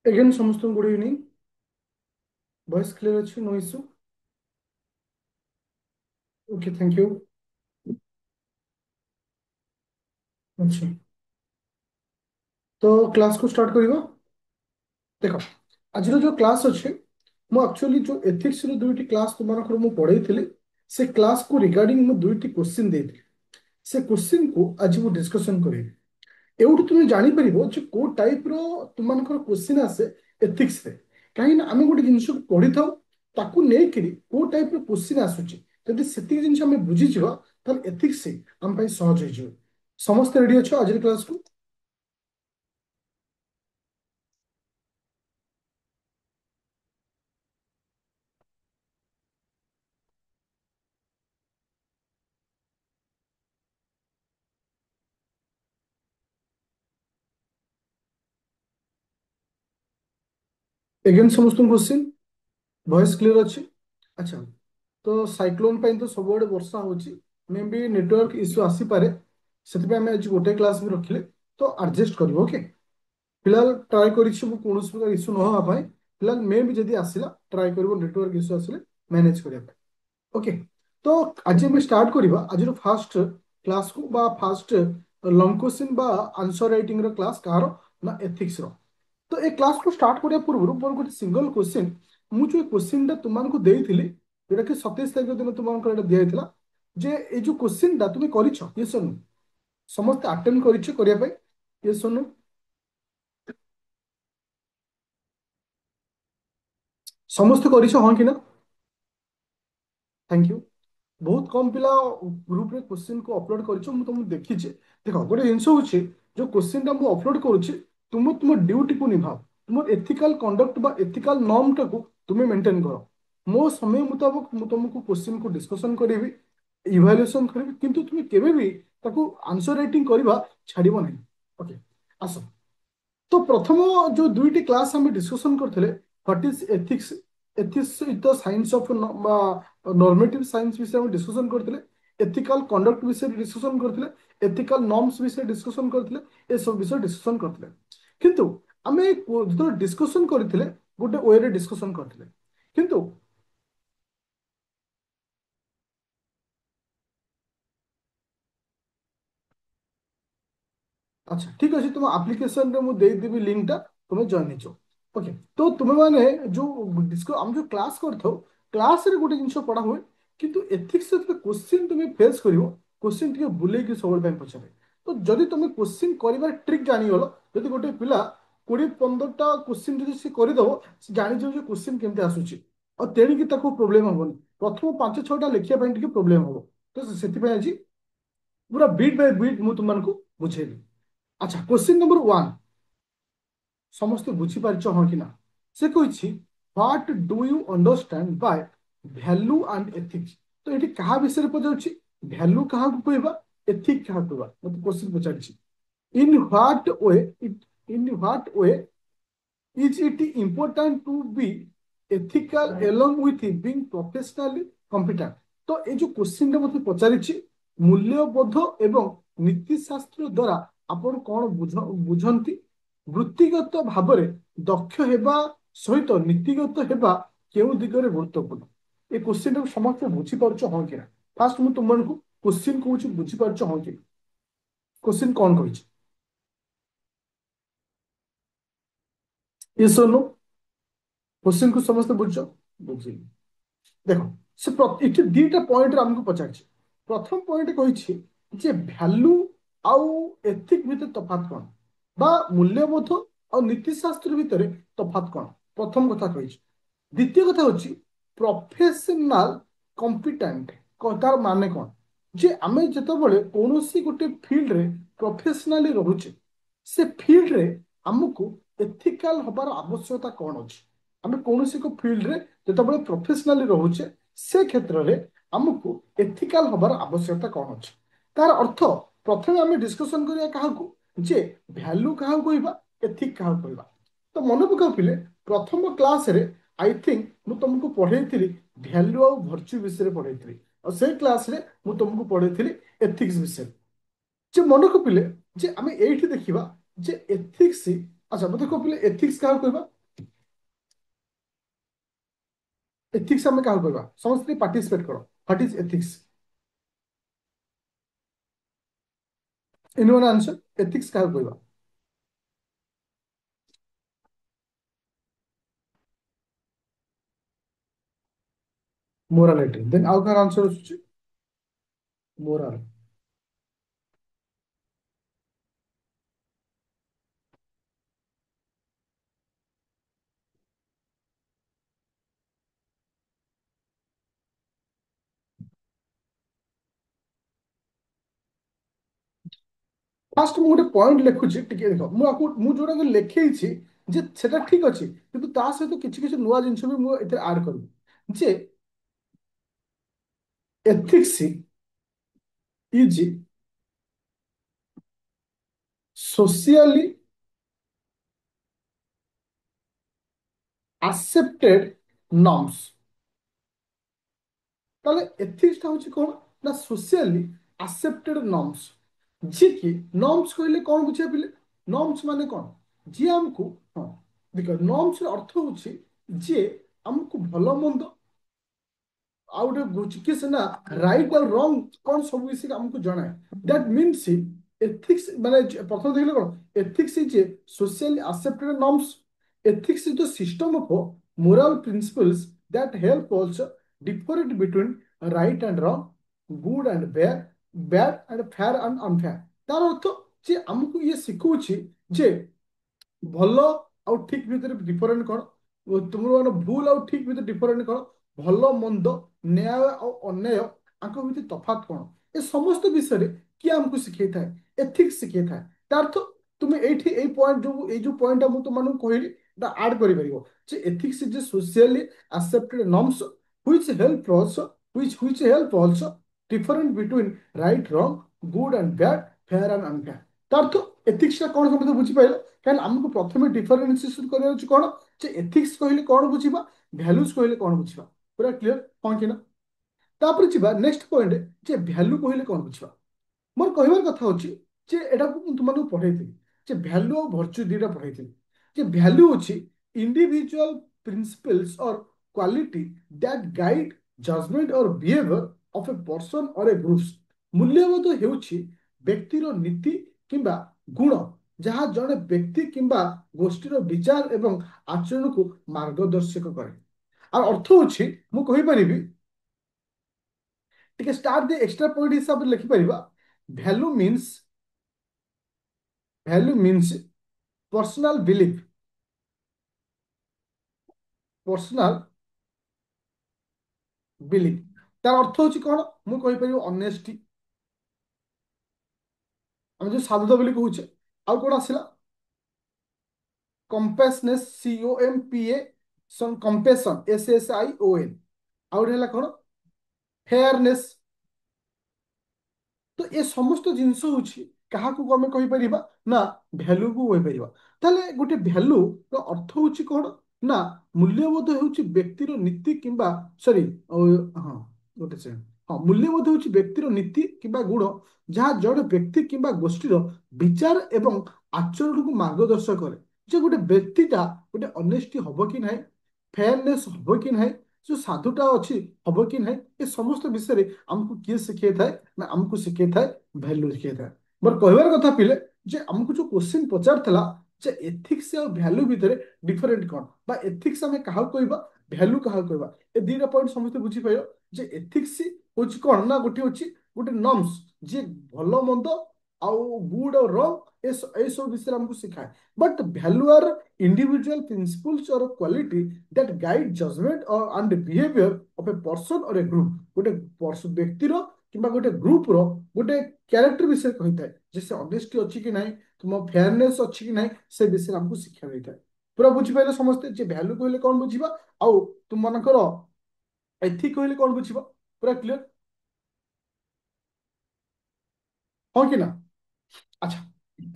Again, ସମସ୍ତଙ୍କୁ good evening. Voice clear ଅଛି? No issue? Okay, thank you. ଆଚ୍ଛା, ତ କ୍ଲାସକୁ ଷ୍ଟାର୍ଟ କରିବା। ଦେଖ, ଆଜିର ଯୋଉ କ୍ଲାସ୍ ଅଛି, ମୁଁ ଆକ୍ଚୁଆଲି ଯୋଉ ଏଥିକ୍ସର ଦୁଇଟି କ୍ଲାସ୍ ତୁମମାନଙ୍କର ମୁଁ ପଢେଇଥିଲି, ସେ କ୍ଲାସ୍କୁ ରିଗାର୍ଡିଂ ମୁଁ ଦୁଇଟି କୋଶ୍ଚିନ୍ ଦେଇଥିଲି। ସେ କୋଶ୍ଚିନ୍କୁ ଆଜି ମୁଁ ଡିସ୍କସନ୍ କରିବି। ଏଉଠୁ ତୁମେ ଜାଣିପାରିବ ଯେ କୋଉ ଟାଇପ୍ର ତୁମମାନଙ୍କର କୋଶ୍ଚିନ୍ ଆସେ ଏଥିକ୍ସରେ। କାହିଁକିନା ଆମେ ଗୋଟେ ଜିନିଷକୁ ପଢିଥାଉ, ତାକୁ ନେଇକିରି କୋଉ ଟାଇପ୍ର କୋଶ୍ଚିନ୍ ଆସୁଛି, ଯଦି ସେତିକି ଜିନିଷ ଆମେ ବୁଝିଯିବା ତାହେଲେ ଏଥିକ୍ସ ଆମ ପାଇଁ ସହଜ ହେଇଯିବ। ସମସ୍ତେ ରେଡି ଅଛ ଆଜିର କ୍ଲାସକୁ? ଏଗେନ୍ ସମସ୍ତଙ୍କୁ କୋଶ୍ଚିନ୍, ଭଏସ୍ କ୍ଲିୟର ଅଛି? ଆଚ୍ଛା, ତ ସାଇକ୍ଲୋନ୍ ପାଇଁ ତ ସବୁଆଡେ ବର୍ଷା ହଉଛି, ମେ ବି ନେଟୱାର୍କ ଇସ୍ୟୁ ଆସିପାରେ, ସେଥିପାଇଁ ଆମେ ଆଜି ଗୋଟେ କ୍ଲାସ୍ ବି ରଖିଲେ, ତ ଆଡଜଷ୍ଟ କରିବ। ଓକେ, फिलहाल ट्राए करिछि मु कोनोसी प्रकार इश्यू न होवा पाए। फिलहाल मे भी जदी आसिला ट्राए करबो नेटवर्क इश्यू आसिले मैनेज करिया पाए। ओके, तो आज हम स्टार्ट करिबा आज रो फर्स्ट क्लास को बा फर्स्ट लॉन्ग क्वेश्चन बा आंसर राइटिंग रो क्लास कार ना एथिक्स रो। तो ए क्लास को स्टार्ट करिया पूर्व मोर गोटे सिंगल क्वेश्चन मु जो क्वेश्चन टा तुमान को देइथिली, जेटा कि 27 तारिख दिन तुमान को एटा दियाइथिला, जे ए जो क्वेश्चन टा तुमे करिछो यस और नो, समस्त अटेम्प्ट करिछो करिया पाए, यस और नो? समस्त करिछो हां कि ना? Thank you. बहुत कम पिला ग्रुप रे क्वेश्चन को अपलोड करिछो, मु तुम देखि छे। देखो गोटे जिंस होछि, जो क्वेश्चन टा मु अपलोड करूछि, तुम ड्यूटी को निभाओ, तुम एथिकल कंडक्ट बा एथिकल नॉर्म टा को तुम मेंटेन करो। मो समय मुताबिक मु तुमको क्वेश्चन को डिस्कशन करेबी, इवैल्यूएशन करेबी, किंतु तुम केबे भी ताको आंसर राइटिंग करबा छाड़िबो नहीं। ओके, आसो। तो प्रथम जो दुईटी क्लास हम डिस्कशन करते, what is ethics, ethics is the science of normative science विषय में डिस्कशन करते, एथिकल कंडक्ट विषय डिस्कशन करते, एथिकल नॉर्म्स विषय डिस्कशन करते, ए सब विषय डिस्कशन करते। किंतु आमे जो डिस्कशन करते गोटे वे रे डिस्कशन करते, किंतु अच्छा ठीक अच्छे, तुम आप्लिकेशन रे मु देदेवि लिंक टा, तुम्हें जॉइन हो। ओके, तो तुम्हें माने जो डिस्को हम जो क्लास करथो, क्लास रे गोटे जिंस पढ़ा हुए, किंतु एथिक्स से क्वेश्चन तुम्हें फेस करिवो, क्वेश्चन टिके बुले कि सबल टाइम पछरे। तो जदि तुम क्वेश्चन करिवार ट्रिक जानि गलो, जदि गोटे पिला 20-15 टा क्वेश्चन जदि से करिदबो, से जानि जो क्वेश्चन केमते आसुची, और तेणी कि ताको प्रॉब्लम हबनी, प्रथम 5-6 टा लेखिया पई टिके प्रॉब्लम हबो। तो सेति पई आज पूरा बीट बाय बीट मु तुमनको बुझेबी। अच्छा, क्वेश्चन नंबर 1 समस्त बुझी पारिछ हाँ कि ना? से कहिछि, what do you understand by value and ethics. तो एठी कहा विषय पचारछि, वैल्यू कहा को कहबा, एथिक कहा कहबा, मते क्वेश्चन पचारछि। In what way it, in what way is it important to be ethical along with being professionally competent? तो ये जो क्वेश्चन मते पचारिछि, मूल्यबोध एवं नीति शास्त्र द्वारा आपण कोन बुझंती, वृत्तिगत भावरे दक्ष हेबा सहित नीतिगत हेबा केउ दिगरे गुरुत्वपूर्ण। ये क्वेश्चन को समस्त बुझी पारछ हां कि ना? फास्ट मु तुमनको क्वेश्चन कहूछि, बुझी पारछ हां कि? क्वेश्चन कोन कहिछि, यस और नो? क्वेश्चन को समस्त बुझ बुझी। देखो, से एठी दीटा पॉइंट हमको पचारछि। प्रथम पॉइंट कहिछि जे वैल्यू आउ एथिक भितर तफात कोन, बा मूल्यबोध और नीति शास्त्र भितर तफात कोन, प्रथम कथा कहिछि। द्वितीय कथा होछि प्रोफेशनल कॉम्पिटेंट, तार माने कोन, जे आमे जेतबेले कोनोसी गोटे फील्ड रे प्रोफेशनली रहुचे, से फील्ड रे हमको एथिकल हबार आवश्यकता कोन अछि। आमे कोनोसी को फील्ड रे जेतबेले प्रोफेशनली रहुचे, से क्षेत्र रे हमको एथिकल हबार आवश्यकता कोन अछि। तार अर्थ प्रथमे आमे डिस्कशन करिया काहाकू, जे वैल्यू काहा कहबा, एथिक काहा कहबा। तो मन पकाउ पिले, प्रथम क्लास रे आई थिंक मु तुमको पढ़ेइथिली वैल्यू और वर्च्यू विषय रे पढ़ेइथिली, और से क्लास रे मु तुमको पढ़ेइथिली एथिक्स विषय। जे मन को पिले, जे आमे एठी देखिबा जे एथिक्स ଆଚ୍ଛା ମତେ କହିଲେ ଏଥିକ୍ସ କାହାକୁ କହିବା? ଏଥିକ୍ସ ଆମେ କାହାକୁ କହିବା? ସମସ୍ତେ ପାର୍ଟିସିପେଟ କର। What is ethics? Anyone answer ethics କାହାକୁ କହିବା? ମୋରାଲିଟି। ଦେନ୍ ଆଉ କାହାର ଆନ୍ସର ଆସୁଛି? ମୋରାଲ। ଫାଷ୍ଟ ମୁଁ ଗୋଟେ ପଏଣ୍ଟ ଲେଖୁଛି ଟିକେ ଦେଖ, ମୁଁ ଯୋଉଟା ଲେଖେଇଛି ଯେ ସେଟା ଠିକ ଅଛି, କିନ୍ତୁ ତା ସହିତ କିଛି କିଛି ନୂଆ ଜିନିଷ ବି ମୁଁ ଏଥିରେ ଆଡ୍ କରିବି ଯେ ethics is socially accepted norms। তাহলে এথিক্সটা হচ্ছে কোন না সোশিয়ালি আসেপ্টেড নর্মস। যে কি নর্মস কইলে কোন বুঝিয়া পিলে? নর্মস মানে কোন? যে আমକୁ ହଁ ଦେଖ ନର୍ମସ ର ଅର୍ଥ ହଉଛି ଯେ ଆମକୁ ଭଲ ମନ୍ଦ ଆଉ ଗୋଟେ ବୁଝିକି ସିନା ରାଇଟ୍ ଆଉ ରଙ୍ଗ କଣ ସବୁ ବିଷୟରେ ଆମକୁ ଜଣାଏ। ଦ୍ୟାଟ ମିନ୍ସ ଏଥିକ୍ସ ମାନେ ପ୍ରଥମେ ଦେଖିଲେ କଣ ethics is a socially accepted norms। ethics is the system of moral principles that help us differentiate between right and wrong, good and bad, bad and fair and unfair। ତାର ଅର୍ଥ ଯେ ଆମକୁ ଇଏ ଶିଖଉଛି ଯେ ଭଲ ଆଉ ଠିକ ଭିତରେ ଡିଫରେଣ୍ଟ କଣ, ତୁମର ମାନେ ଭୁଲ ଆଉ ଠିକ ଭିତରେ ଡିଫରେଣ୍ଟ କଣ, ଭଲ ମନ୍ଦ, ନ୍ୟାୟ ଆଉ ଅନ୍ୟାୟ ଆଙ୍କ ଭିତରେ ତଫାତ କଣ, ଏ ସମସ୍ତ ବିଷୟରେ କିଏ ଆମକୁ ଶିଖେଇଥାଏ? ଏଥିକ୍ସ ଶିଖେଇଥାଏ। ତା ଅର୍ଥ ତୁମେ ଏଇଠି ଏଇ ପଏଣ୍ଟ ଯୋଉ ଏଇ ଯୋଉ ପଏଣ୍ଟଟା ମୁଁ ତୁମମାନଙ୍କୁ କହିଲି ଏଟା ଆଡ୍ କରିପାରିବ ଯେ ethics is socially accepted norms which help also which help also different between right wrong, good and bad, fair and unfair। ତା ଅର୍ଥ ଏଥିକ୍ସଟା କଣ ସମସ୍ତେ ବୁଝିପାରିଲ? କାରଣ ଆମକୁ ପ୍ରଥମେ ଡିଫରେନ୍ସିଏସନ କରିବାର ଅଛି କଣ ଯେ ଏଥିକ୍ସ କହିଲେ କଣ ବୁଝିବା, ଭ୍ୟାଲୁଜ କହିଲେ କଣ ବୁଝିବା। ପୁରା କ୍ଲିୟର ହଁ କି ନା? ତାପରେ ଯିବା ନେକ୍ସଟ ପଏଣ୍ଟ ଯେ ଭ୍ୟାଲୁ କହିଲେ କଣ ବୁଝିବା। ମୋର କହିବାର କଥା ହଉଛି ଯେ ଏଟାକୁ ମୁଁ ତୁମମାନଙ୍କୁ ପଢେଇଥିଲି ଯେ ଭ୍ୟାଲୁ ଆଉ ଭର୍ଚ୍ୟୁ ଦିଟା ପଢେଇଥିଲି। ଯେ ଭ୍ୟାଲୁ ଅଛି individual principles or quality that guide judgement or behaviour of a person or a groups. ମୂଲ୍ୟବୋଧ ହେଉଛି ବ୍ୟକ୍ତିର ନୀତି କିମ୍ବା ଗୁଣ ଯାହା ଜଣେ ବ୍ୟକ୍ତି କିମ୍ବା ଗୋଷ୍ଠୀର ବିଚାର ଏବଂ ଆଚରଣକୁ ମାର୍ଗଦର୍ଶକ କରେ। ଆଉ ଅର୍ଥ ହଉଛି ମୁଁ କହିପାରିବି ଟିକେ ଷ୍ଟାର୍ଟ ଦି ଏକ୍ସଟ୍ରା ପଏଣ୍ଟ ହିସାବରେ ଲେଖିପାରିବା value means value means personal belief, personal belief. ତାର ଅର୍ଥ ହଉଛି କଣ ମୁଁ କହିପାରିବି ଅନେଷ୍ଟି, ଆମେ ଯୋଉ ସାଧୁତା ବୋଲି କହୁଛେ। ଆଉ କଣ ଆସିଲା? କମ୍ପାସନେସ୍, COMPA, କମ୍ପେସନ, SSION। ଆଉ ଗୋଟେ ହେଲା କଣ ଫେୟାରନେସ୍। ତ ଏ ସମସ୍ତ ଜିନିଷ ହଉଛି କାହାକୁ ଆମେ କହିପାରିବା ନା ଭ୍ୟାଲୁକୁ କହିପାରିବା। ତାହେଲେ ଗୋଟେ ଭ୍ୟାଲୁ ର ଅର୍ଥ ହଉଛି କଣ ନା ମୂଲ୍ୟବୋଧ ହେଉଛି ବ୍ୟକ୍ତିର ନୀତି କିମ୍ବା ସରି ହଁ ଗୋଟେ ସେକେଣ୍ଡ, ହଁ ମୂଲ୍ୟବୋଧ ହେଉଛି ବ୍ୟକ୍ତିର ନୀତି କିମ୍ବା ଗୁଣ ଯାହା ଜଣେ ବ୍ୟକ୍ତି କିମ୍ବା ଗୋଷ୍ଠୀର ବିଚାର ଏବଂ ଆଚରଣକୁ ମାର୍ଗଦର୍ଶକ କରେ। ଯେ ଗୋଟେ ବ୍ୟକ୍ତିଟା ଗୋଟେ ଅନେଷ୍ଟି ହବ କି ନାହିଁ, ଫେୟାରନେସ୍ ହବ କି ନାହିଁ, ଯୋଉ ସାଧୁଟା ଅଛି ହବ କି ନାହିଁ, ଏ ସମସ୍ତ ବିଷୟରେ ଆମକୁ କିଏ ଶିଖେଇଥାଏ ନା ଆମକୁ ଶିଖେଇଥାଏ ଭ୍ୟାଲୁ ଶିଖେଇଥାଏ। ମୋର କହିବାର କଥା ପିଲେ ଯେ ଆମକୁ ଯୋଉ କୋଶ୍ଚିନ୍ ପଚାରିଥିଲା ଯେ ଏଥିକ୍ସ ଆଉ ଭ୍ୟାଲୁ ଭିତରେ ଡିଫରେଣ୍ଟ କଣ ବା ଏଥିକ୍ସ ଆମେ କାହାକୁ କହିବା, ଭ୍ୟାଲୁ କାହାକୁ କହିବା, ଏ ଦିଟା ପଏଣ୍ଟ ସମସ୍ତେ ବୁଝିପାରିବ ଯେ ଏଥିକ୍ସ ହଉଛି କଣ ନା ଗୋଟେ ଅଛି ଗୋଟେ ନର୍ମସ ଯିଏ ଭଲ ମନ୍ଦ ଆଉ ଗୁଡ୍ ଆଉ ରଙ୍ଗ ଏସବୁ ବିଷୟରେ ଆମକୁ ଶିଖାଏ। But value R individual principles or quality that guide judgment or and behavior of a person or a group। ଗୋଟେ ବ୍ୟକ୍ତିର କିମ୍ବା ଗୋଟେ ଗ୍ରୁପର ଗୋଟେ କ୍ୟାରେକ୍ଟର ବିଷୟରେ କହିଥାଏ ଯେ ସେ ଅନେଷ୍ଟି ଅଛି କି ନାହିଁ, ତୁମ ଫେୟାରନେସ୍ ଅଛି କି ନାହିଁ, ସେ ବିଷୟରେ ଆମକୁ ଶିକ୍ଷା ଦେଇଥାଏ। ପୁରା ବୁଝିପାରିଲେ ସମସ୍ତେ ଯେ ଭ୍ୟାଲୁ କହିଲେ କଣ ବୁଝିବା ଆଉ ତୁମମାନଙ୍କର ଏଥିକ୍ କହିଲେ କଣ ବୁଝିବା। ପୁରା କ୍ଲିୟର ହଁ କି ନା? ଆଚ୍ଛା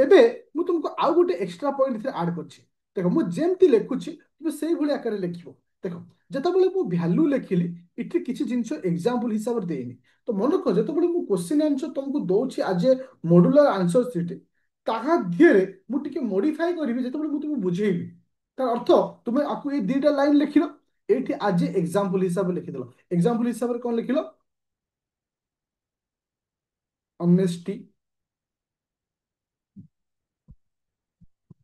ଏବେ ମୁଁ ତୁମକୁ ଆଉ ଗୋଟେ ଏକ୍ସଟ୍ରା ପଏଣ୍ଟ ଏଥିରେ ଆଡ୍ କରିଛି। ଦେଖ ମୁଁ ଯେମିତି ଲେଖୁଛି ତୁମେ ସେଇଭଳି ଆକାରରେ ଲେଖିବ। ଦେଖ ଯେତେବେଳେ ମୁଁ ଭ୍ୟାଲୁ ଲେଖିଲି ଏଠି କିଛି ଜିନିଷ ଏକ୍ସାମ୍ପଲ ହିସାବରେ ଦେଇନି। ତ ମନେ ରଖ ଯେତେବେଳେ ମୁଁ କ୍ୱେଶ୍ଚିନ୍ ଆନ୍ସର ତମକୁ ଦଉଛି ଆଜ ଏ ମଡୁଲାର ଆନ୍ସର ସିଟ୍ ତାହା ଧିଅରେ ମୁଁ ଟିକେ ମଡିଫାଏ କରିବି ଯେତେବେଳେ ମୁଁ ତୁମକୁ ବୁଝେଇବି। ତାର ଅର୍ଥ ତୁମେ ଆକୁ ଏଇ ଦିଟା ଲାଇନ ଲେଖିଲ, ଏଇଠି ଆଜି ଏକ୍ସାମ୍ପଲ ହିସାବରେ ଲେଖିଦେଲ। ଏକ୍ସାମ୍ପଲ ହିସାବରେ କଣ ଲେଖିଲ? ଅନେଷ୍ଟି,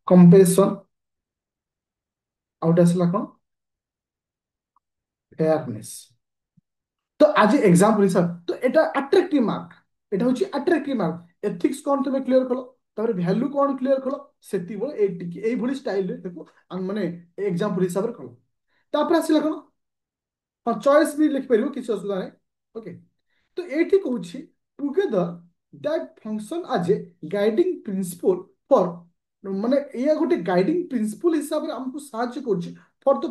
କମ୍ପେସନ, ଆଉ ଗୋଟେ ଆସିଲା କଣ? ଫେୟାରନେସ୍। তো আজি এক্সাম্পল হিসাব তো এটা আট্রাক্টিভ মার্ক, এটা হচ্ছে আট্রাক্টিভ মার্ক। এথিক্স কোন তুমি ক্লিয়ার কল, তারপরে ভ্যালু কোন ক্লিয়ার কল, সেতিবলে এইভଳି স্টাইলরে দেখো মানে এক্সাম্পল হিসাବରେ কল। তারপরে আসিলা কোন? ହଁ ଚଏସ୍ ବି ଲେଖିପାରିବ, କିଛି ଅସୁବିଧା ନାହିଁ। ଓକେ, ତ ଏଇଠି କହୁଛି together that function as a guiding principle for, ମାନେ ଏଇଆ ଗୋଟେ ଗାଇଡିଂ ପ୍ରିନ୍ସିପଲ୍ ହିସାବରେ ଆମକୁ ସାହାଯ୍ୟ କରୁଛି for the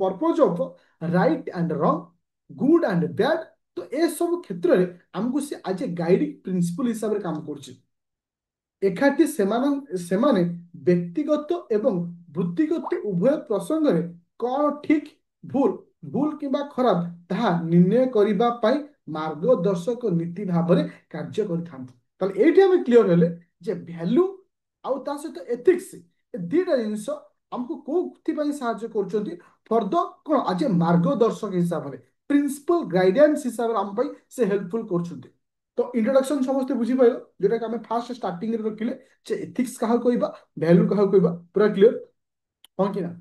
purpose of right and wrong, good and bad. ତ ଏସବୁ କ୍ଷେତ୍ରରେ ଆମକୁ ସେ ଆଜ୍ ଏ ଗାଇଡିଂ ପ୍ରିନ୍ସିପଲ୍ ହିସାବରେ କାମ କରୁଛି। ଏକାଠି ସେମାନେ ବ୍ୟକ୍ତିଗତ ଏବଂ ବୃତ୍ତିଗତ ଉଭୟ ପ୍ରସଙ୍ଗରେ କଣ ଠିକ ଭୁଲ ଭୁଲ କିମ୍ବା ଖରାପ ତାହା ନିର୍ଣ୍ଣୟ କରିବା ପାଇଁ ମାର୍ଗଦର୍ଶକ ନୀତି ଭାବରେ କାର୍ଯ୍ୟ କରିଥାନ୍ତି। ତାହେଲେ ଏଇଠି ଆମେ କ୍ଲିୟର ହେଲେ ଯେ ଭ୍ୟାଲୁ ଆଉ ତା ସହିତ ଏଥିକ୍ସ, ଏ ଦିଟା ଜିନିଷ ଆମକୁ କୋଉଥିପାଇଁ ସାହାଯ୍ୟ କରୁଛନ୍ତି? ଫର ଦ କଣ ଆଜ ଏ ମାର୍ଗଦର୍ଶକ ହିସାବରେ, ପ୍ରିନ୍ସିପାଲ ଗାଇଡାନ୍ସ ହିସାବରେ ଆମ ପାଇଁ ସେ ହେଲ୍ପଫୁଲ କରୁଛନ୍ତି। তো ইন্ট্রোডাকশন সমস্তে বুঝিপাইল, যেটাকে আমি ফার্স্ট স্টার্টিং রে রখিলে যে এথিক্স কাহাକୁ কইবা, ভ্যালু কাহাକୁ কইবা, পুরা ক্লিয়ার ହଁ କି ନା?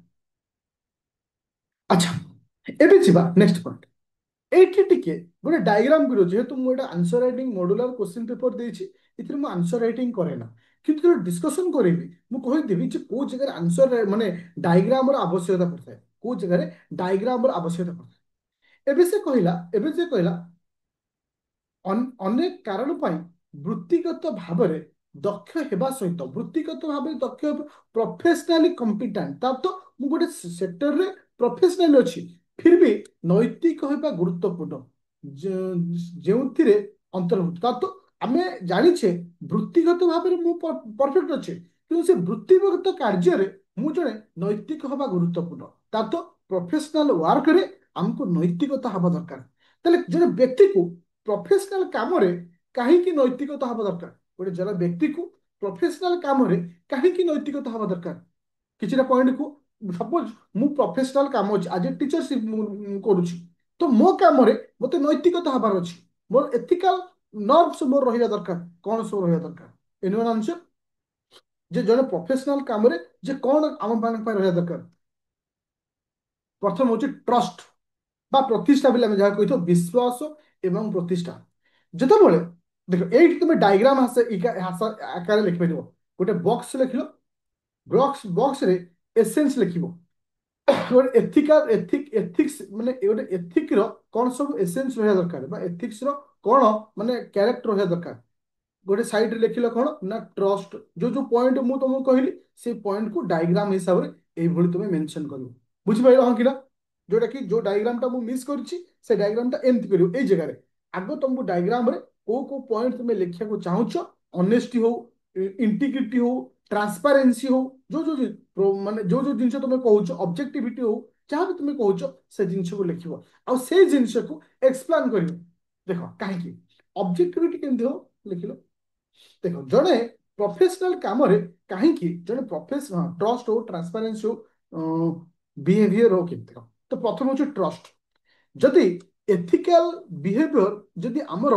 আচ্ছা, ଏବେ ଯିବା ନେକ୍ସଟ ପଏଣ୍ଟ। এইଠି ଟିକେ ଗୋଟେ ଡାଇଗ୍ରାମ କରିବ। ଯେହେତୁ ମୁଁ ଏଇଟା answer writing modular question paper ଦେଇଛି, ଏଥିରେ ମୁଁ ଆନ୍ସର ରାଇଟିଂ କରେ ନା, କିନ୍ତୁ ଯେତେବେଳେ ଡିସ୍କସନ କରିବି ମୁଁ କହିଦେବି ଯେ କୋଉ ଜାଗାରେ ଆନ୍ସର ମାନେ ଡାଇଗ୍ରାମର ଆବଶ୍ୟକତା ପଡିଥାଏ, କୋଉ ଜାଗାରେ ଡାଇଗ୍ରାମର ଆବଶ୍ୟକତା ପଡିଥାଏ। ଏବେ ସେ କହିଲା ଅନେକ କାରଣ ପାଇଁ ବୃତ୍ତିଗତ ଭାବରେ ଦକ୍ଷ ହେବା ସହିତ, ବୃତ୍ତିଗତ ଭାବରେ ଦକ୍ଷ ପ୍ରଫେସନାଲି କମ୍ପିଟାଣ୍ଟ, ତା ତ ମୁଁ ଗୋଟେ ସେକ୍ଟରରେ ପ୍ରଫେସନାଲ ଅଛି, ଫିର ବି ନୈତିକ ହେବା ଗୁରୁତ୍ୱପୂର୍ଣ୍ଣ ଯେଉଁଥିରେ ଅନ୍ତର୍ଭୁକ୍ତ। ତା ତ ଆମେ ଜାଣିଛେ ବୃତ୍ତିଗତ ଭାବରେ ମୁଁ ପରଫେକ୍ଟ ଅଛି, କିନ୍ତୁ ସେ ବୃତ୍ତିଗତ କାର୍ଯ୍ୟରେ ମୁଁ ଜଣେ ନୈତିକ ହେବା ଗୁରୁତ୍ୱପୂର୍ଣ୍ଣ। ତା ତ ପ୍ରଫେସନାଲ ୱାର୍କରେ ଆମକୁ ନୈତିକତା ହେବା ଦରକାର। ତାହେଲେ ଜଣେ ବ୍ୟକ୍ତିକୁ ପ୍ରଫେସନାଲ କାମରେ କାହିଁକି ନୈତିକତା ହେବା ଦରକାର? ଗୋଟେ ଜଣେ ବ୍ୟକ୍ତିକୁ ପ୍ରଫେସନାଲ କାମରେ କାହିଁକି ନୈତିକତା ହେବା ଦରକାର? କିଛିଟା ପଏଣ୍ଟକୁ, ସପୋଜ ମୁଁ ପ୍ରଫେସନାଲ କାମ ଅଛି, ଆଜି ଟିଚରସିପ କରୁଛି, ତ ମୋ କାମରେ ମୋତେ ନୈତିକତା ହେବାର ଅଛି, ମୋର ଏଥିକାଲ ନର୍ଭସ ମୋର ରହିବା ଦରକାର। କଣ ସବୁ ରହିବା ଦରକାର? ଏନିୱାନ୍ ଆନ୍ସର? ଯେ ଜଣେ ପ୍ରଫେସନାଲ କାମରେ ଯେ କଣ ଆମ ମାନଙ୍କ ପାଇଁ ରହିବା ଦରକାର? ପ୍ରଥମ ହଉଛି ଟ୍ରଷ୍ଟ বা ପ୍ରତିଷ୍ଠା ବୋଲି ଆମେ ଯାହା କହିଥାଉ, ବିଶ୍ୱାସ ଏବଂ ପ୍ରତିଷ୍ଠା। ଯେତେବେଳେ ଦେଖ ଏଇଠି ତୁମେ ଡାଇଗ୍ରାମ ଆକାରରେ ଲେଖିପାରିବ। ଗୋଟେ ବକ୍ସ ଲେଖିଲ, ବକ୍ସରେ ଏସେନ୍ସ ଲେଖିବ। ଗୋଟେ ଏଥିକ୍ସ ମାନେ ଗୋଟେ ଏଥିକ୍ର କଣ ସବୁ ଏସେନ୍ସ ରହିବା ଦରକାର, ବା ଏଥିକ୍ସର କଣ ମାନେ କ୍ୟାରେକ୍ଟର ରହିବା ଦରକାର। ଗୋଟେ ସାଇଡରେ ଲେଖିଲ କଣ ନା ଟ୍ରଷ୍ଟ। ଯୋଉ ଯୋଉ ପଏଣ୍ଟ ମୁଁ ତମକୁ କହିଲି ସେଇ ପଏଣ୍ଟକୁ ଡାଇଗ୍ରାମ ହିସାବରେ ଏଇଭଳି ତୁମେ ମେନସନ କରିବ। ବୁଝିପାରିଲ ହଁ କି ନା? ଯୋଉଟା କି ଯୋଉ ଡାଇଗ୍ରାମଟା ମୁଁ ମିସ୍ କରିଛି ସେ ଡାଇଗ୍ରାମଟା ଏମିତି କରିବ। ଏଇ ଜାଗାରେ ଆଗ ତମକୁ ଡାଇଗ୍ରାମରେ କୋଉ କୋଉ ପଏଣ୍ଟ ତୁମେ ଲେଖିବାକୁ ଚାହୁଁଛ, ଅନେଷ୍ଟି ହଉ, ଇଣ୍ଟିଗ୍ରିଟି ହଉ, ଟ୍ରାନ୍ସପାରେନ୍ସି ହଉ, ମାନେ ଯୋଉ ଯୋଉ ଜିନିଷ ତମେ କହୁଛ, ଅବଜେକ୍ଟିଭିଟି ହଉ, ଯାହା ବି ତୁମେ କହୁଛ ସେ ଜିନିଷକୁ ଲେଖିବ। ଆଉ ସେଇ ଜିନିଷକୁ ଏକ୍ସପ୍ଲେନ କରିବ। ଦେଖ କାହିଁକି ଅବଜେକ୍ଟିଭିଟି କେମିତି ହବ ଲେଖିଲ। ଦେଖ ଜଣେ ପ୍ରଫେସନାଲ କାମରେ କାହିଁକି ଜଣେ ପ୍ରଫେସନାଲ ଟ୍ରଷ୍ଟ ହଉ, ଟ୍ରାନ୍ସପାରେନ୍ସି ହଉ, ବିହେଭିୟର ହଉ, କେମିତି ଦେଖ। ତ ପ୍ରଥମ ହଉଛି ଟ୍ରଷ୍ଟ। ଯଦି ଏଥିକାଲ ବିହେଭିୟର ଯଦି ଆମର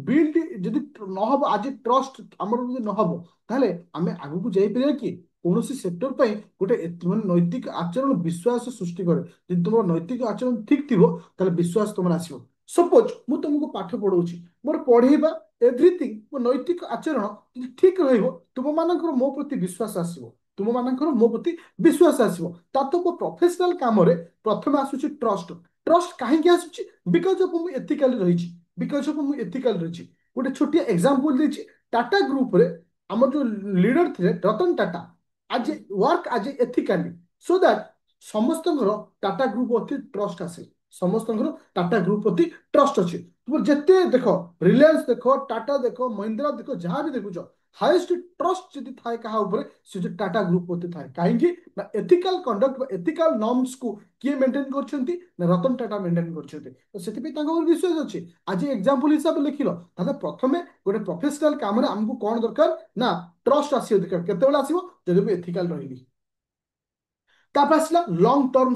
ବିଲ୍ଡ ଯଦି ନହବ, ଆଜି ଟ୍ରଷ୍ଟ ଆମର ଯଦି ନହବ, ତାହେଲେ ଆମେ ଆଗକୁ ଯାଇପାରିବା କି? କୌଣସି ସେକ୍ଟର ପାଇଁ ଗୋଟେ ମାନେ ନୈତିକ ଆଚରଣ ବିଶ୍ୱାସ ସୃଷ୍ଟି କରେ। ଯଦି ତୁମର ନୈତିକ ଆଚରଣ ଠିକ ଥିବ ତାହେଲେ ବିଶ୍ୱାସ ତୁମର ଆସିବ। ସପୋଜ ମୁଁ ତମକୁ ପାଠ ପଢଉଛି, ମୋର ପଢେଇବା ଏଭ୍ରିଥିଙ୍ଗ, ମୋ ନୈତିକ ଆଚରଣ ଯଦି ଠିକ ରହିବ, ତୁମମାନଙ୍କର ମୋ ପ୍ରତି ବିଶ୍ୱାସ ଆସିବ, ତୁମମାନଙ୍କର ମୋ ପ୍ରତି ବିଶ୍ୱାସ ଆସିବ। ତା ତ ମୋ ପ୍ରଫେସନାଲ କାମରେ ପ୍ରଥମେ ଆସୁଛି ଟ୍ରଷ୍ଟ। ଟ୍ରଷ୍ଟ କାହିଁକି ଆସୁଛି? ବିକଜ ଅଫ୍ ମୁଁ ଏଥିକାଲି ରହିଛି, ବିକଜ ଅଫ୍ ମୁଁ ଏଥିକାଲି ରହିଛି। ଗୋଟେ ଛୋଟିଆ ଏକ୍ସାମ୍ପଲ ଦେଇଛି। ଟାଟା ଗ୍ରୁପରେ ଆମର ଯୋଉ ଲିଡର ଥିଲେ ରତନ ଟାଟା, ଆଜି ୱାର୍କ ଆଜି ଏଥିକାଲି, ସୋ ଦ୍ୟାଟ ସମସ୍ତଙ୍କର ଟାଟା ଗ୍ରୁପ ପ୍ରତି ଟ୍ରଷ୍ଟ ଆସେ। ସମସ୍ତଙ୍କର ଟାଟା ଗ୍ରୁପ ପ୍ରତି ଟ୍ରଷ୍ଟ ଅଛି। ତୁମର ଯେତେ ଦେଖ, ରିଲାଏନ୍ସ ଦେଖ, ଟାଟା ଦେଖ, ମହିନ୍ଦ୍ରା ଦେଖ, ଯାହା ବି ଦେଖୁଛ, हाईएस्ट ट्रस्ट जदि थाए कहा ऊपर से जो टाटा ग्रुप होते थाए कहीं ना एथिकल कंडक्ट एथिकल नॉर्म्स को किए मेंटेन करछंती ना रतन टाटा मेंटेन करछंती तो सेति पे तांको विश्वास अछि आज एग्जांपल हिसाब से लिखिलो ताले प्रथमे गोटे प्रोफेशनल काम रे हमको कोन दरकार ना ट्रस्ट आसी दरकार केतेबेला आसीबो जदि एथिकल रहिली तापर आसला लॉन्ग टर्म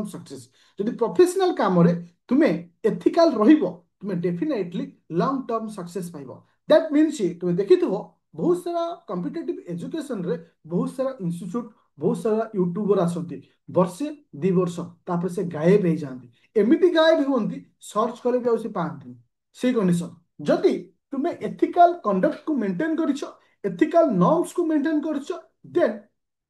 सक्सेस जदि प्रोफेशनल काम रे तुमे एथिकल रहिबो तुमे डेफिनेटली लॉन्ग टर्म सक्सेस पाइबो दैट मीन्स तुमे देखिथिबो बहुत सारा कॉम्पिटिटिव एजुकेशन रे बहुत सारा इंस्टीट्यूट बहुत सारा यूट्यूबर आसंती वर्षे 2 वर्ष तापर से गायब हो जाती एमिति गायब होती सर्च कले भी से पाती से कंडीशन जदि तुमे एथिकल कंडक्ट को मेंटेन करिछ एथिकल नॉर्म्स को मेंटेन करिछ देन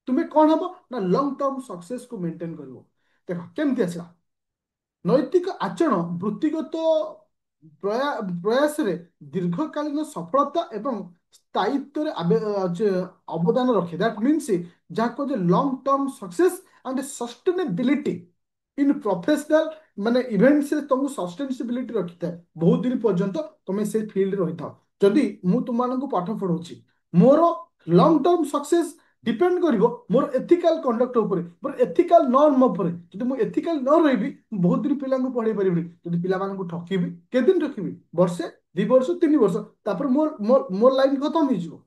तुमे कौन हम ना लॉन्ग टर्म सक्सेस को मेंटेन करिवो देख केमती आसला नैतिक आचरण वृत्तिगत प्रयास रे दीर्घकालीन सफलता एवं स्थायित्व रे अवदान रखे दैट मीन्स जहाँ कहे long term success and sustainability in professional माने इवेंट्स रे तुमको सस्टेनेबिलिटी रखी था बहुत दिन पर्यंत तुम से फील्ड रही था जदि मु तुम पाठ पढ़ाऊँ मोर लॉन्ग टर्म सक्सेस डिपेंड करिवो मोर एथिकल कंडक्ट ऊपर मोर एथिकल नॉर्म ऊपर जदि मु एथिकल न रहिबी बहुत दिन पिला पढ़ाई पारिबी जदि पिला मानकु ठकीबी के दिन ठकीबी वर्षे 2 वर्ष 3 वर्ष तापर मोर मोर मोर लाइन खत्म हो जिवो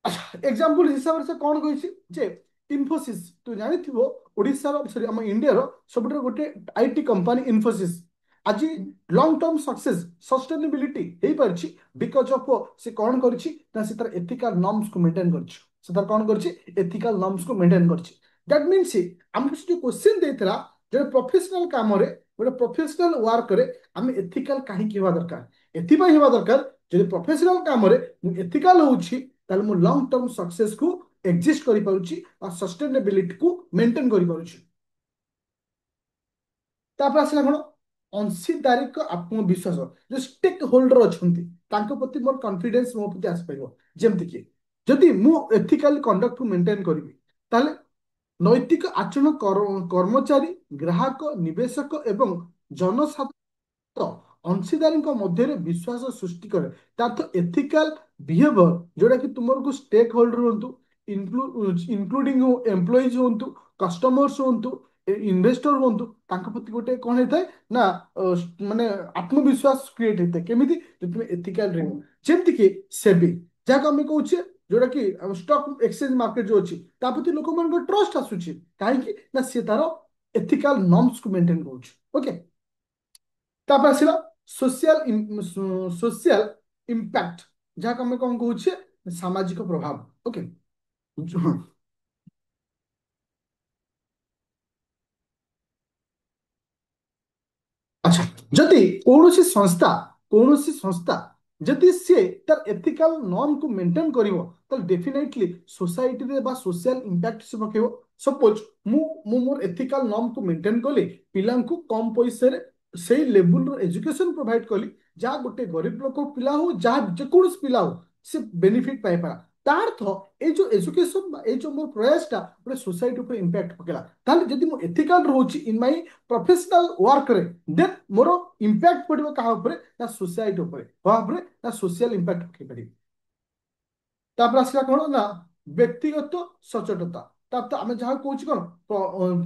अच्छा एग्जांपल हिसाब से कौन कही जे इन्फोसिस तू जानिथिबो ओडिसा सॉरी हम इंडिया रो सबटर गोटे आईटी कंपनी इन्फोसिस आज लॉन्ग टर्म सक्सेस सस्टेनेबिलिटी हे परछि बिकॉज ऑफ से कौन करछि ना से तार एथिकल नॉर्म्स को मेंटेन करछि से तार कौन करछि एथिकल नॉर्म्स को मेंटेन करछि दैट मीन्स हमको जो क्वेश्चन देथिला जे प्रोफेशनल काम रे गोटे प्रोफेशनल वर्क रे हम एथिकल काहे हेबा दरकार एथिबा हेबा दरकार जे प्रोफेशनल काम रे एथिकल होछि ताले मु लॉन्ग टर्म सक्सेस को एक्जिस्ट करि पारुछि और सस्टेनेबिलिटी को मेंटेन करि पारुछि तापर आसला कोन अंशीदारिक आत्मविश्वास जो स्टेक होल्डर अछंती तांको प्रति मोर कॉन्फिडेंस मो प्रति आस पाइबो जेमति कि जदि मु एथिकल कंडक्ट को मेंटेन करिवि ताले नैतिक आचरण कर्मचारी ग्राहक निवेशक एवं जनसाधारण तो अंशीदारी मध्य विश्वास सृष्टि करे तार तो एथिकल बिहेवियर जोटा कि तुम स्टेक होल्डर हूँ इंक्लूडिंग एम्प्लॉइज हूँ कस्टमर्स हूँ इन्वेस्टर हूँ प्रति गोटे कौन होता है ना माने आत्मविश्वास क्रिएट होता है केमी तुम एथिकल रमती कि सेबी जहाँ आम कहे जोटा कि स्टॉक एक्सचेंज मार्केट जो अच्छी प्रति लोक मान ट्रस्ट आसूची कहीं ना सी तार एथिकल नॉर्म्स को मेंटेन करोके ओके तापर आसला सोशल इम्पैक्ट जहाँ आम कौन कहे सामाजिक प्रभाव ओके अच्छा जदि कौन सी संस्था जदि सी तार एथिकल नॉर्म को मेंटेन करिवो तो डेफिनेटली सोसाइटी रे बा सोशल इंपैक्ट से पकेबो सपोज मु मु मोर एथिकल नॉर्म को मेंटेन कली पिलांकु कम पैसे रे सेई लेवल रो एजुकेशन प्रोवाइड कली जा गोटे गरीब लोक पिला हो जा जेकोस पिला हो से बेनिफिट पाई पारा तार अर्थ ए जो एजुकेशन ए जो मोर प्रयासटा गोटे सोसाइटी ऊपर इंपैक्ट पकेला ताले जदि मु एथिकल रहउची इन माय प्रोफेशनल वर्क रे देन मोर इंपैक्ट पड़ो क्या ना सोसाइटी ना सोशल इंपैक्ट पकई पारि तापर आसला कौन ना व्यक्तिगत सचेतनता तापर आम जहाँ कौच कौन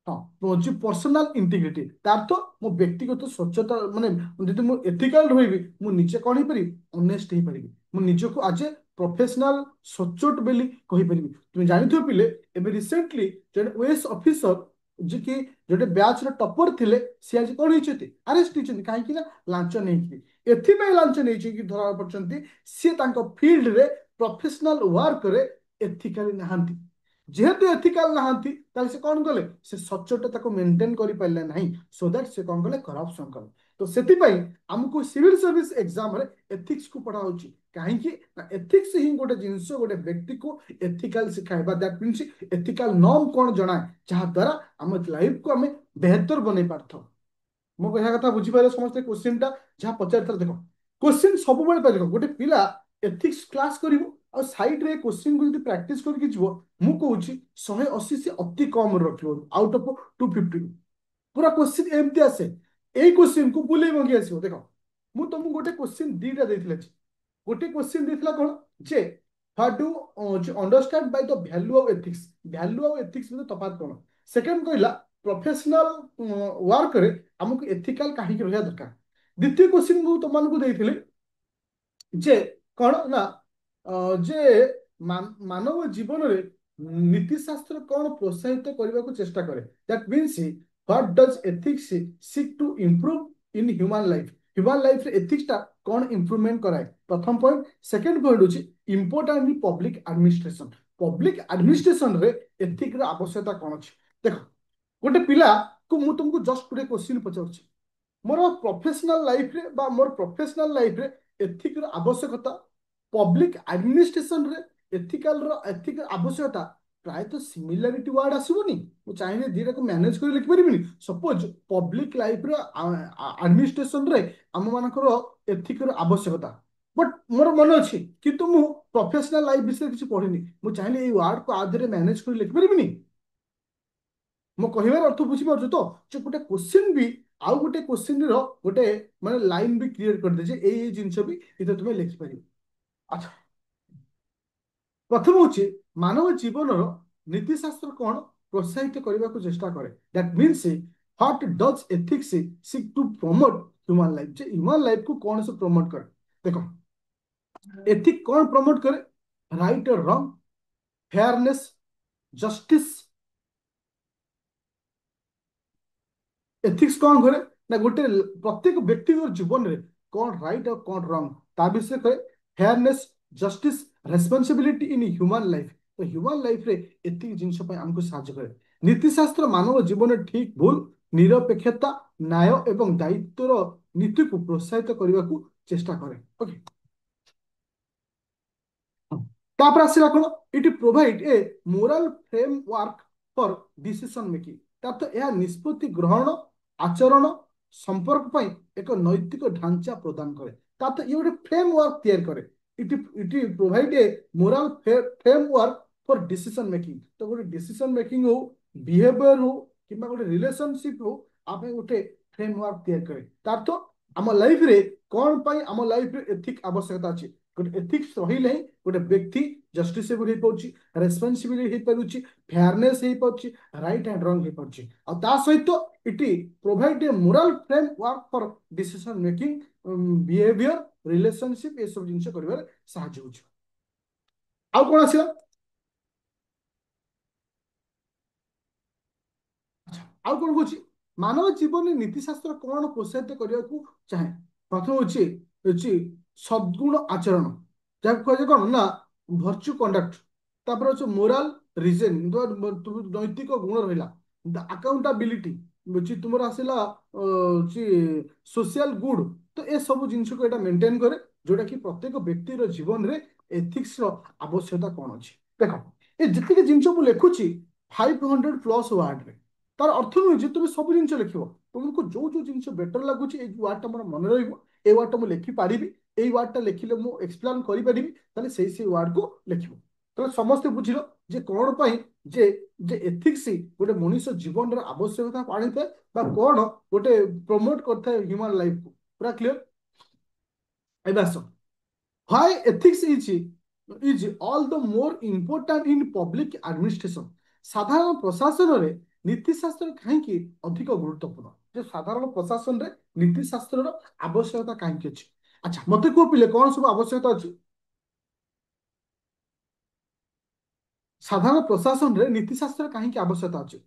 हाँ जो पर्सनाल इंटीग्रिटी तार तो मो व्यक्तिगत स्वच्छता माने जदि मु एथिकल रही मु निजे कौन हो पारि ऑनेस्ट हो पारि मु निजको आज ए प्रोफेशनल सचोट बेली कहि परिबी तुम जानिथो पिले एबे रिसेंटली जने ओएस ऑफिसर जे कि जोटे बैच रे टॉपर थिले से आज कोन हिचति अरेस्ट हिचति काहे कि ना लांच नै कि एथि पे लांच नै कि धरा पड़चंती से तांको फील्ड रे प्रोफेशनल वर्क रे एथिकली नहांती जेहेतु एथिकल नहांती ताले से कौन कले से सचोटता को मेंटेन करि पाइले नहीं सो दैट से कौन कले करप्शन कले तो सेति पई हमको सिविल सर्विस एग्जाम रे एथिक्स को पढ़ा होची काहे कि ना एथिक्स ही गोटे जिंस गोटे व्यक्ति को एथिकल सिखाइबा दैट मीन्स एथिकल नॉर्म कौन जଣା जहाँ द्वारा हम लाइफ को हमें बेहतर बनै पारथो मो कह कथा बुझी पारे समस्त क्वेश्चन टा जहाँ पचार देखो क्वेश्चन सब बेले पाइ देखो गोटे पिला एथिक्स क्लास करिवो और साइड रे क्वेश्चन को यदि प्रैक्टिस करके जीवो मु कहूची 180 से अति कम रखियो आउट ऑफ 250 पूरा क्वेश्चन एमती आसे एई क्वेश्चन को बुले मंगी आसीबो देखो मु तुमको गोटे क्वेश्चन दीटा देथिले गोटे क्वेश्चन देथिला कोन जे what do understand by the value of ethics में तफात कोन। सेकंड कहला प्रोफेशनल वर्क रे हमको एथिकल काहे रहया दरकार। द्वितीय क्वेश्चन को तुमको देथिले जे कौन ना जे मानव जीवन रे नीति शास्त्र कौन प्रोत्साहित करने को चेष्टा करे। That means what does ethics seek to improve in human life रे एथिक्स टा कौन इंप्रूवमेंट कराए प्रथम पॉइंट। सेकंड पॉइंट होची इंपोर्टेंट इन पब्लिक एडमिनिस्ट्रेशन रे एथिक रे आवश्यकता कौन अछि। देखो गोटे पिला को मु तुमको जस्ट गोटे क्वेश्चन पचाउछि मोर प्रोफेशनल लाइफ रे बा मोर प्रोफेशनल लाइफ रे एथिक रो आवश्यकता पब्लिक एडमिनिस्ट्रेशन रे एथिकल आवश्यकता प्रायतः सिमिलारिटी वर्ड आसबनी मु चाहिए दीटा को मैनेज कर लिखि परिबिनी। सपोज पब्लिक लाइफ रे एडमिनिस्ट्रेशन रे आम मानकर एथिक रो आवश्यकता बट मोर मन अछि किंतु मु प्रोफेशनल लाइफ विषय किसी पढ़िनी मु चाहिए ए वर्ड को आधरे मैनेज कर लिखि परिबिनी। मो कहबार अर्थ बुझीपार तो जो गोटे क्वेश्चन भी आउ गोटे क्वेश्चन गोटे माने लाइन भी क्रिएट कर दे जे ए जिंस भी इते तुम लिखि पार। अच्छा प्रथम हूँ मानव जीवन नीतिशास्त्र कौन प्रोत्साहित करने को चेष्टा करे। That means what does ethics seek to promote human life जे ह्यूमन लाइफ को कौन से प्रमोट करे। देखो एथिक कौन प्रमोट करे राइट और रॉन्ग फेयरनेस जस्टिस। एथिक्स कौन करे ना गोटे प्रत्येक व्यक्तिगत जीवन में कौन राइट और कौन रॉन्ग ता विषय कहे फेयरनेस जस्टिस रेस्पॉन्सिबिलिटी इन ह्यूमन लाइफ। तो ह्यूमन लाइफ रे एतिक जिंस पे हमको साहाय्य करे। नीतिशास्त्र मानव जीवन में ठीक भूल निरपेक्षता न्याय एवं दायित्वर नीति को प्रोत्साहित करने को चेष्टा करे। ओके तापर आसला कोन it provide a moral framework for decision making. तो यह निष्पत्ति ग्रहण आचरण संपर्क पई एक नैतिक ढांचा प्रदान करे। तो ये गोटे फ्रेमवर्क तैयार करे। It it provide a moral framework for decision making. तो गोटे डिसीजन मेकिंग हो बिहेवियर हो कि गोटे रिलेशनशिप हो आप गोटे फ्रेमवर्क तैयार करे। तो आम लाइफ रे कौन पाई आम लाइफ रे एथिक आवश्यकता अछि। गोटे एथिक्स रहिले गोटे व्यक्ति जस्टिसेबल हो पाउछि रेस्पॉन्सिबल हो पाउछि फेयरनेस हो पाउछि राइट एंड रॉन्ग हो पाउछि और ता सहित it provide a moral framework for decision making behaviour relationship ए सब जिंस करिवार सहायता होछि। आउ कोन आसिला आउ कोन होछि मानव जीवन में नीतिशास्त्र कौन प्रोत्साहित करने को चाहे। प्रथम होछि सद्गुण आचरण जहाँ कह कौन ना भर्चु कंडक्ट तापर अच्छे मोराल रिजन नैतिक गुण रहा अकाउंटेबिलिटी तुम आसला सोशल गुड। तो ये सब जिनस को यहाँ मेंटेन करे जोटा कि प्रत्येक व्यक्तिर जीवन में एथिक्स आवश्यकता कौन अच्छी। देख ये जितने जिन मुझे लिखुची 500+ वार्ड रे तार अर्थ नुहे जे तुम सब जिन लिख तुमको जो जो जिन बेटर लगुच वार्डटा मोर मन रही वार्डटा मुझे लिखिपारि এই ওয়ার্ডটা লিখিলে মু এক্সপ্লেন করি পারিবি তাহলে সেই ওয়ার্ড কো লিখিব। তাহলে সমস্তে বুঝিল যে কোন পাই যে যে এথিক্স গোটে মনুষ্য জীবনর আবশ্যকতা আনিଥାଏ বা কোন গোটে প্রমোট করଥାଏ হ্যুমান লাইফ को पूरा क्लियर। ଏବେ ଆସ why ethics is all the more important in public administration। সাধারণ প্রশাসନରେ নীতিশাস্ତ୍ର কাହିଁକି ଅଧିକ ଗୁରୁତ୍ୱପୂର୍ଣ୍ଣ ଯେ ସାଧାରଣ ପ୍ରଶାସନରେ ନୀତିଶାସ୍ତ୍ରର ଆବଶ୍ୟକତା କାହିଁକି ଅଛି। अच्छा मत कह पिले कौन सब आवश्यकता अच्छी साधारण प्रशासन रे नीतिशास्त्र कहीं आवश्यकता अच्छी।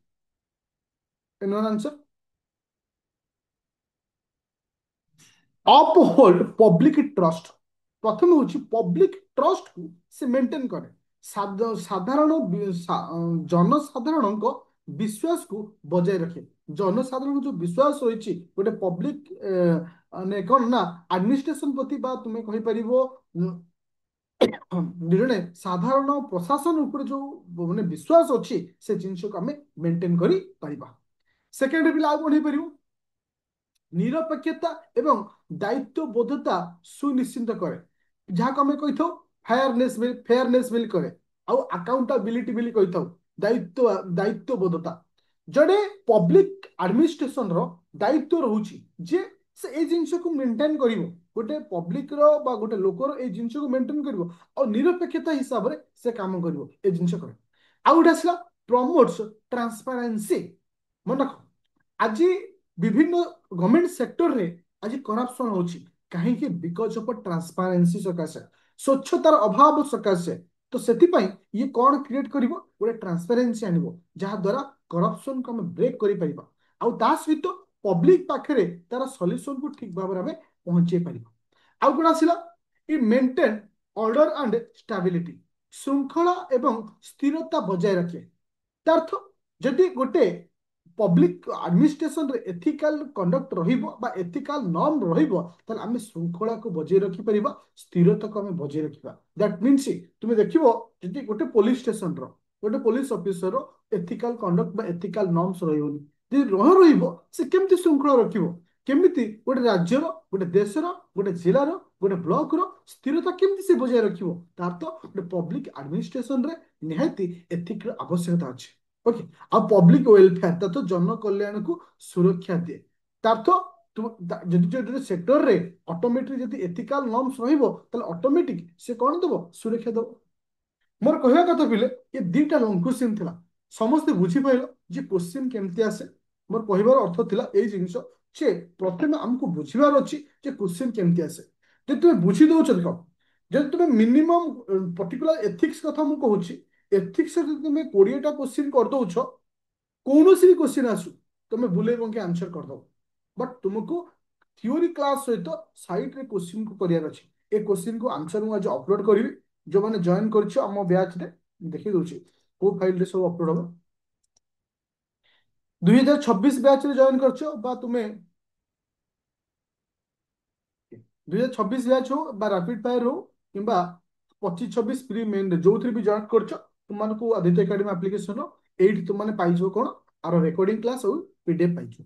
Answer uphold public trust. प्रथम हूँ पब्लिक ट्रस्ट को से मेंटेन करे साधारण जनसाधारण विश्वास को बजाय रखे। जनसाधारण जो विश्वास रही गोटे पब्लिक ने कौन ना एडमिनिस्ट्रेशन प्रति तुम्हें कहीपर जड़े साधारण प्रशासन उपर जो माने विश्वास अच्छी से जिनस को आम मेंटेन करि परिबा। सेकेंड भी आउ कौन हो पार निरपेक्षता एवं दायित्वबोधता सुनिश्चित करे जहाँ आम कही था फेयरनेस बिल करे आउ अकाउंटेबिलिटी बिल कही था दायित्वबोधता जड़े पब्लिक एडमिनिस्ट्रेशन रो दायित्व रोची जे से ए जिनस को मेंटेन करिवो गोटे पब्लिक रो बा गोटे लोकर ए जिंस को मेंटेन करिवो और निरपेक्षता हिसाब रे से काम करिवो ए जिंस करे आ गोटे आसला प्रमोट्स ट्रांसपेरेंसी मन रख आज विभिन्न गवर्नमेंट सेक्टर रे आज करप्शन होची कहीं बिकज ऑफ ट्रांसपेरेंसी सकाशे स्वच्छतार अभाव सकाशे तो सेतिपाई ये कौन क्रिएट करिवो गोटे ट्रांसपेरेंसी आनिबो जहा द्वारा करप्शन को हम ब्रेक करि परिबा आउ ता सहित पब्लिक पाखरे तार सॉल्यूशन को ठीक भाव में पहुंचे परिबा आउ कोन आसिला इ मेंटेन ऑर्डर एंड स्टेबिलिटी श्रृंखला एवं स्थिरता बजाय रखे तार्थ जदि गोटे पब्लिक एडमिनिस्ट्रेशन रे एथिकल कंडक्ट रहिबो बा एथिकल नॉर्म रहिबो ताले आमे श्रृंखला को बजाय रखि परिबा स्थिरता को आमे बजाय रखिबा दैट मीन्स तुमे देखिबो जदि गोटे पुलिस स्टेशन रो गोटे पुलिस ऑफिसर रो एथिकल कंडक्ट बा एथिकल नॉर्म्स रहिबोनी जदि रहिबो से केमति श्रृंखला रखिबो केमिति गोटे राज्यर गोटे देशर गोटे जिलार गोटे ब्लॉक रो स्थिरता केमति से बजाय रखिबो तार तो गोटे पब्लिक एडमिनिस्ट्रेशन रे निहाती एथिक आवश्यकता अछि ओके अब पब्लिक वेलफेयर ता तो जन कल्याण को सुरक्षा दिए तार तो जदि सेक्टर रे ऑटोमेटिक जदि एथिकल नॉर्म्स रहिबो ताले ऑटोमेटिक से कोन देबो सुरक्षा देबो मोर कहवा कथा पिले ये दीटा लॉन्ग क्वेश्चन थिला समस्त बुझी पाइलो जे क्वेश्चन केमती आसे मोर कहबार अर्थ थिला एई जिंस जे प्रथमे हमको बुझिबार अछि जे क्वेश्चन केमती आसे जे तुमे बुझी दउछ देखो जे तुमे मिनिमम पर्टिकुलर एथिक्स कथा मु कहूची एथिक्स जदि तुमे 20 टा क्वेश्चन कर दउछ कौनसी भी क्वेश्चन आसु तुमे बुले बंके आंसर कर दो बट तुमको थ्योरी क्लास सहित साइड रे क्वेश्चन को करियार अछि ए क्वेश्चन को आंसर मु आज अपलोड करिवि जो माने जॉइन करछ हम बैच रे देखि दउछि को फाइल रे सब अपलोड हो 2026 बैच रे जॉइन करछ बा तुमे 2026 बैच हो बा रैपिड फायर हो किंबा 25-26 प्री मेन जो थ्री भी जॉइन करछ तुमको आदित्य एकेडमी एप्लीकेशन रो एठी तुम माने पाइजो कोन आरो रिकॉर्डिंग क्लास और पीडीएफ पाइजो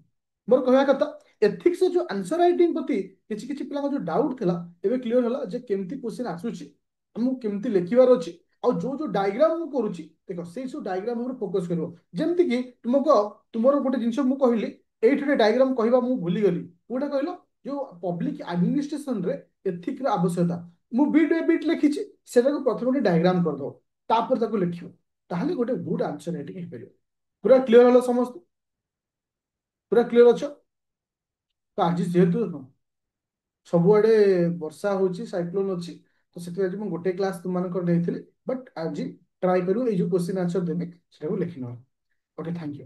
मोर कहया कथा एथिक्स जो आंसर राइटिंग प्रति किछि किछि पिला जो डाउट थिला एबे क्लियर होला जे केमती क्वेश्चन आसुची हमु केमती लेखिबार अछि और जो जो डायग्राम मु करूची देखो से सब डायग्राम ऊपर फोकस करिवो जेमति कि तुमको तुमरो गोटे जिंस मु कहली एठी डायग्राम कहबा मु भूली गली कोटा कहलो जो पब्लिक एडमिनिस्ट्रेशन रे एथिक रे आवश्यकता मु बिट बाय बिट लिखिची सेटा को प्रथम गोटे डायग्राम कर दो तापर ताको लिखियो ताहले गोटे गुड आंसर राइटिंग हे परियो पूरा क्लियर हलो समस्त पूरा क्लियर अछ तो आज जेहेतु सबुआडे वर्षा होची साइक्लोन अछि तो सेति आज मु गोटे क्लास तुम मानकर देइथिली बट आज ट्राई करू ए जो क्वेश्चन आंसर देबे सेटा को लिखिनो ओके थैंक यू